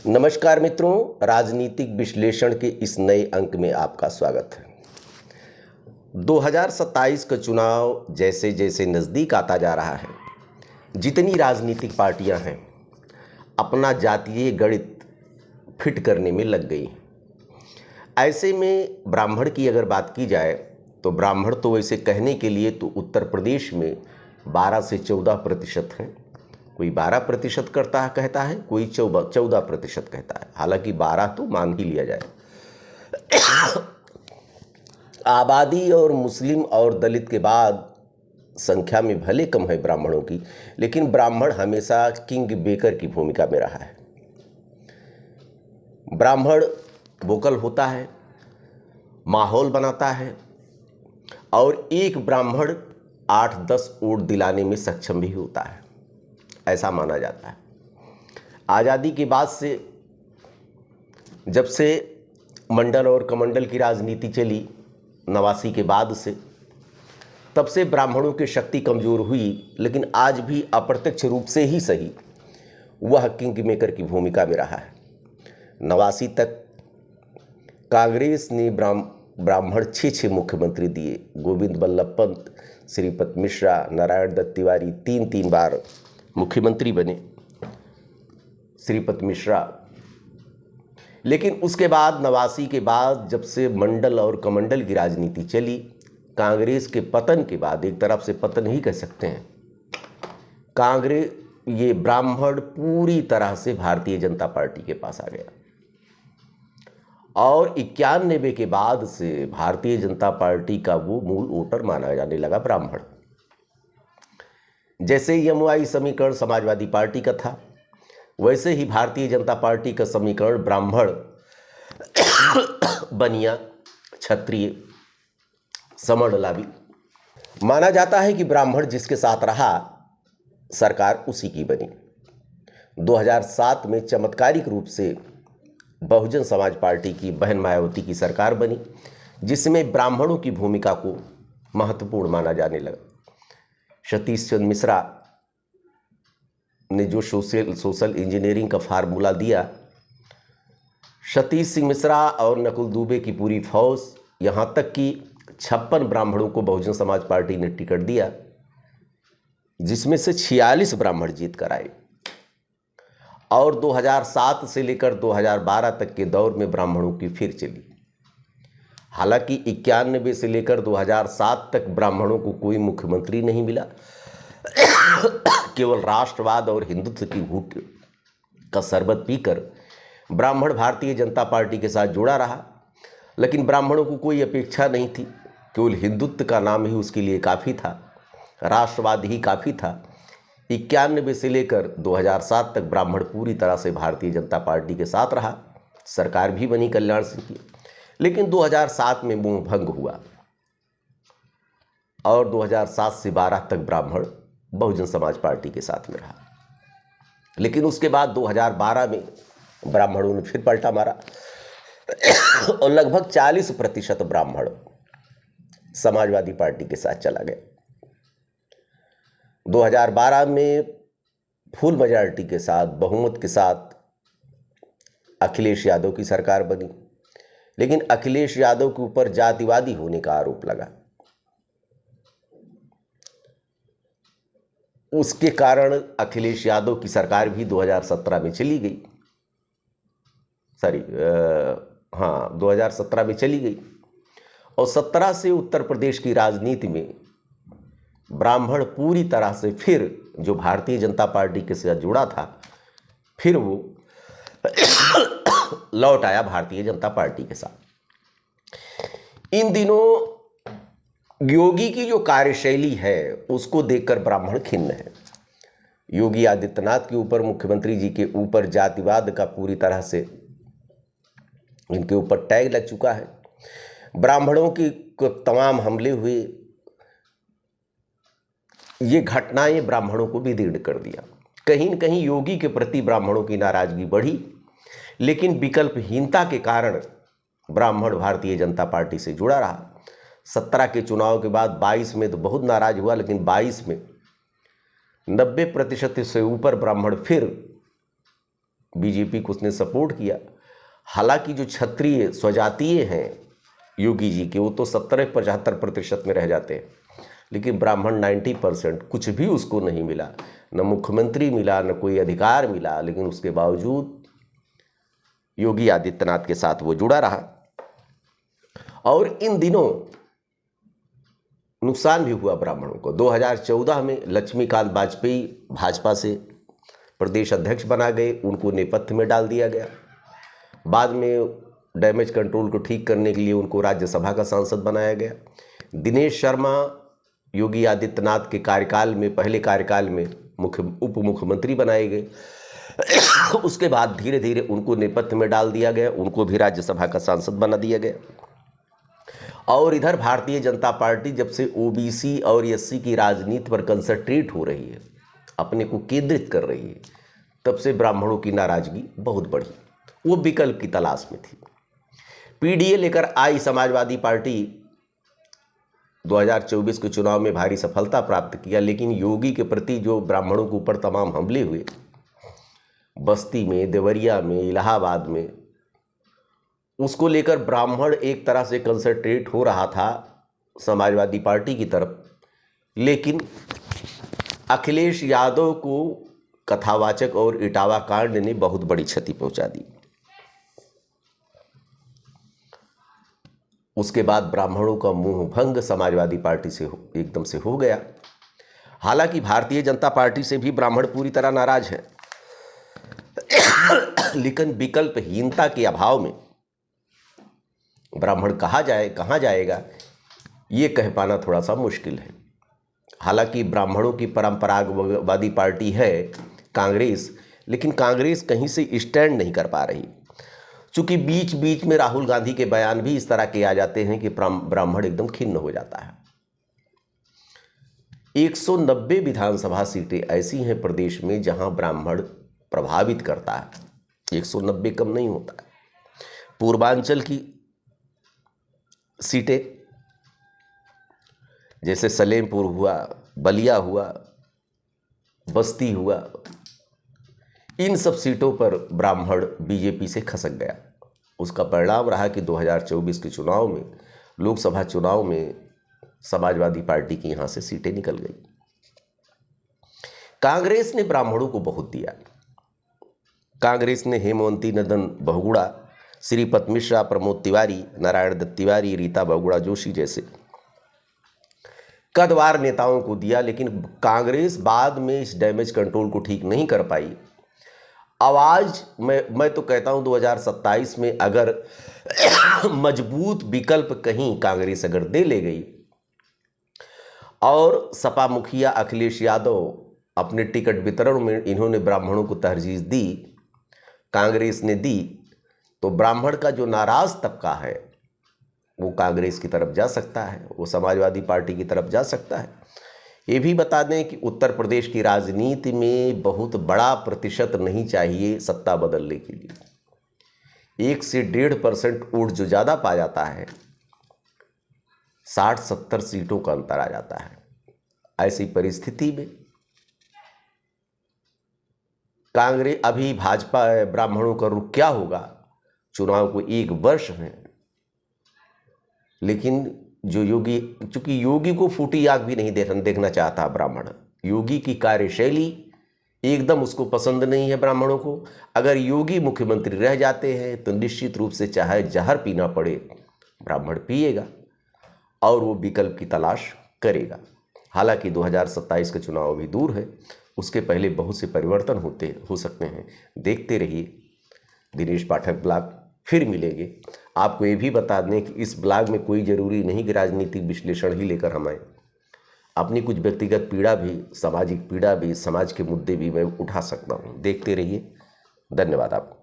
नमस्कार मित्रों, राजनीतिक विश्लेषण के इस नए अंक में आपका स्वागत है। 2027 का चुनाव जैसे जैसे नज़दीक आता जा रहा है, जितनी राजनीतिक पार्टियां हैं अपना जातीय गणित फिट करने में लग गई। ऐसे में ब्राह्मण की अगर बात की जाए तो ब्राह्मण तो वैसे कहने के लिए तो उत्तर प्रदेश में 12 से 14% हैं। कोई 12% कहता है, कोई 14% कहता है। हालांकि 12 तो मान ही लिया जाए। आबादी और मुस्लिम और दलित के बाद संख्या में भले कम है ब्राह्मणों की, लेकिन ब्राह्मण हमेशा किंग मेकर की भूमिका में रहा है। ब्राह्मण वोकल होता है, माहौल बनाता है और एक ब्राह्मण 8-10 वोट दिलाने में सक्षम भी होता है, ऐसा माना जाता है। आज़ादी के बाद से जब से मंडल और कमंडल की राजनीति चली 89 के बाद से, तब से ब्राह्मणों की शक्ति कमज़ोर हुई, लेकिन आज भी अप्रत्यक्ष रूप से ही सही वह किंग मेकर की भूमिका में रहा है। 89 तक कांग्रेस ने ब्राह्मण 6 मुख्यमंत्री दिए। गोविंद बल्लभ पंत, श्रीपत मिश्रा, नारायण दत्त तिवारी 3 बार मुख्यमंत्री बने, श्रीपत मिश्रा। लेकिन उसके बाद 89 के बाद जब से मंडल और कमंडल की राजनीति चली, कांग्रेस के पतन के बाद, एक तरफ से पतन ही कह सकते हैं, ये ब्राह्मण पूरी तरह से भारतीय जनता पार्टी के पास आ गया। और 91 के बाद से भारतीय जनता पार्टी का वो मूल वोटर माना जाने लगा ब्राह्मण। जैसे एमवाई समीकरण समाजवादी पार्टी का था, वैसे ही भारतीय जनता पार्टी का समीकरण ब्राह्मण, बनिया, क्षत्रिय, समणलावी माना जाता है कि ब्राह्मण जिसके साथ रहा सरकार उसी की बनी। 2007 में चमत्कारिक रूप से बहुजन समाज पार्टी की बहन मायावती की सरकार बनी, जिसमें ब्राह्मणों की भूमिका को महत्वपूर्ण माना जाने लगा। सतीश चंद्र मिश्रा ने जो सोशल इंजीनियरिंग का फार्मूला दिया, सतीश सिंह मिश्रा और नकुल दुबे की पूरी फौज, यहाँ तक कि 56 ब्राह्मणों को बहुजन समाज पार्टी ने टिकट दिया, जिसमें से 46 ब्राह्मण जीत कर आए। और 2007 से लेकर 2012 तक के दौर में ब्राह्मणों की फिर चली। हालांकि 91 से लेकर 2007 तक ब्राह्मणों को कोई मुख्यमंत्री नहीं मिला। केवल राष्ट्रवाद और हिंदुत्व की घूंट का शरबत पीकर ब्राह्मण भारतीय जनता पार्टी के साथ जुड़ा रहा, लेकिन ब्राह्मणों को कोई अपेक्षा नहीं थी। केवल हिंदुत्व का नाम ही उसके लिए काफ़ी था, राष्ट्रवाद ही काफ़ी था। 91 से लेकर 2007 तक ब्राह्मण पूरी तरह से भारतीय जनता पार्टी के साथ रहा। सरकार भी बनी कल्याण सिंह की, लेकिन 2007 में मोह भंग हुआ और 2007 से 12 तक ब्राह्मण बहुजन समाज पार्टी के साथ में रहा। लेकिन उसके बाद 2012 में ब्राह्मणों ने फिर पलटा मारा और लगभग 40% ब्राह्मण समाजवादी पार्टी के साथ चला गया। 2012 में फुल मेजॉरिटी के साथ, बहुमत के साथ अखिलेश यादव की सरकार बनी, लेकिन अखिलेश यादव के ऊपर जातिवादी होने का आरोप लगा। उसके कारण अखिलेश यादव की सरकार भी 2017 में चली गई। 2017 में चली गई। और 17 से उत्तर प्रदेश की राजनीति में ब्राह्मण पूरी तरह से फिर, जो भारतीय जनता पार्टी के साथ जुड़ा था, फिर वो लौट आया भारतीय जनता पार्टी के साथ। इन दिनों योगी की जो कार्यशैली है उसको देखकर ब्राह्मण खिन्न है। योगी आदित्यनाथ के ऊपर, मुख्यमंत्री जी के ऊपर जातिवाद का पूरी तरह से इनके ऊपर टैग लग चुका है। ब्राह्मणों की तमाम हमले हुए, ये घटनाएं ब्राह्मणों को भी दृढ़ कर दिया। कहीं न कहीं योगी के प्रति ब्राह्मणों की नाराजगी बढ़ी, लेकिन विकल्पहीनता के कारण ब्राह्मण भारतीय जनता पार्टी से जुड़ा रहा। 17 के चुनाव के बाद 22 में तो बहुत नाराज हुआ, लेकिन 22 में 90% से ऊपर ब्राह्मण फिर बीजेपी को उसने सपोर्ट किया। हालांकि जो क्षत्रिय स्वजातीय हैं योगी जी के, वो तो 70-75% में रह जाते हैं, लेकिन ब्राह्मण 90% कुछ भी उसको नहीं मिला, न मुख्यमंत्री मिला, न कोई अधिकार मिला, लेकिन उसके बावजूद योगी आदित्यनाथ के साथ वो जुड़ा रहा। और इन दिनों नुकसान भी हुआ ब्राह्मणों को। 2014 में लक्ष्मीकांत वाजपेयी भाजपा से प्रदेश अध्यक्ष बना गए, उनको नेपथ्य में डाल दिया गया। बाद में डैमेज कंट्रोल को ठीक करने के लिए उनको राज्यसभा का सांसद बनाया गया। दिनेश शर्मा योगी आदित्यनाथ के कार्यकाल में, पहले कार्यकाल में उप मुख्यमंत्री बनाए गए। उसके बाद धीरे धीरे उनको नेपथ्य में डाल दिया गया, उनको भी राज्यसभा का सांसद बना दिया गया। और इधर भारतीय जनता पार्टी जब से ओबीसी और एससी की राजनीति पर कंसंट्रेट हो रही है, अपने को केंद्रित कर रही है, तब से ब्राह्मणों की नाराजगी बहुत बढ़ी। वो विकल्प की तलाश में थी। पीडीए लेकर आई समाजवादी पार्टी 2024 के चुनाव में भारी सफलता प्राप्त किया, लेकिन योगी के प्रति जो ब्राह्मणों के ऊपर तमाम हमले हुए, बस्ती में, देवरिया में, इलाहाबाद में, उसको लेकर ब्राह्मण एक तरह से कंसंट्रेट हो रहा था समाजवादी पार्टी की तरफ। लेकिन अखिलेश यादव को कथावाचक और इटावा कांड ने बहुत बड़ी क्षति पहुंचा दी। उसके बाद ब्राह्मणों का मुंह भंग समाजवादी पार्टी से एकदम से हो गया। हालांकि भारतीय जनता पार्टी से भी ब्राह्मण पूरी तरह नाराज हैं, लेकिन विकल्पहीनता के अभाव में ब्राह्मण कहाँ जाएगा, ये कह पाना थोड़ा सा मुश्किल है। हालांकि ब्राह्मणों की परंपरावादी पार्टी है कांग्रेस, लेकिन कांग्रेस कहीं से स्टैंड नहीं कर पा रही, क्योंकि बीच बीच में राहुल गांधी के बयान भी इस तरह के आ जाते हैं कि ब्राह्मण एकदम खिन्न हो जाता है। 190 विधानसभा सीटें ऐसी हैं प्रदेश में जहां ब्राह्मण प्रभावित करता है। 190 कम नहीं होता है। पूर्वांचल की सीटें जैसे सलेमपुर हुआ, बलिया हुआ, बस्ती हुआ, इन सब सीटों पर ब्राह्मण बीजेपी से खसक गया। उसका परिणाम रहा कि 2024 के चुनाव में, लोकसभा चुनाव में समाजवादी पार्टी की यहाँ से सीटें निकल गई। कांग्रेस ने ब्राह्मणों को बहुत दिया। कांग्रेस ने हेमवंती नंदन बहुगुणा, श्रीपत मिश्रा, प्रमोद तिवारी, नारायण दत्त तिवारी, रीता बहुगुणा जोशी जैसे कदवार नेताओं को दिया। लेकिन कांग्रेस बाद में इस डैमेज कंट्रोल को ठीक नहीं कर पाई। आवाज मैं तो कहता हूं 2027 में अगर मजबूत विकल्प कहीं कांग्रेस अगर दे ले गई और सपा मुखिया अखिलेश यादव अपने टिकट वितरण में इन्होंने ब्राह्मणों को तरजीह दी, कांग्रेस ने दी, तो ब्राह्मण का जो नाराज तबका है वो कांग्रेस की तरफ जा सकता है, वो समाजवादी पार्टी की तरफ जा सकता है। ये भी बता दें कि उत्तर प्रदेश की राजनीति में बहुत बड़ा प्रतिशत नहीं चाहिए सत्ता बदलने के लिए। 1 से 1.5% वोट जो ज़्यादा पा जाता है, 60-70 सीटों का अंतर आ जाता है। ऐसी परिस्थिति में कांग्रेस, अभी भाजपा ब्राह्मणों का रुख क्या होगा, चुनाव को 1 वर्ष है, लेकिन जो योगी, चूंकि योगी को फूटी आग भी नहीं देखना चाहता ब्राह्मण। योगी की कार्यशैली एकदम उसको पसंद नहीं है ब्राह्मणों को। अगर योगी मुख्यमंत्री रह जाते हैं तो निश्चित रूप से चाहे जहर पीना पड़े ब्राह्मण पिएगा और वो विकल्प की तलाश करेगा। हालांकि 2027 का चुनाव अभी दूर है, उसके पहले बहुत से परिवर्तन हो सकते हैं। देखते रहिए दिनेश पाठक ब्लॉग, फिर मिलेंगे। आपको ये भी बता दें कि इस ब्लॉग में कोई ज़रूरी नहीं कि राजनीतिक विश्लेषण ही लेकर हम आए। अपनी कुछ व्यक्तिगत पीड़ा भी, सामाजिक पीड़ा भी, समाज के मुद्दे भी मैं उठा सकता हूँ। देखते रहिए। धन्यवाद आपको।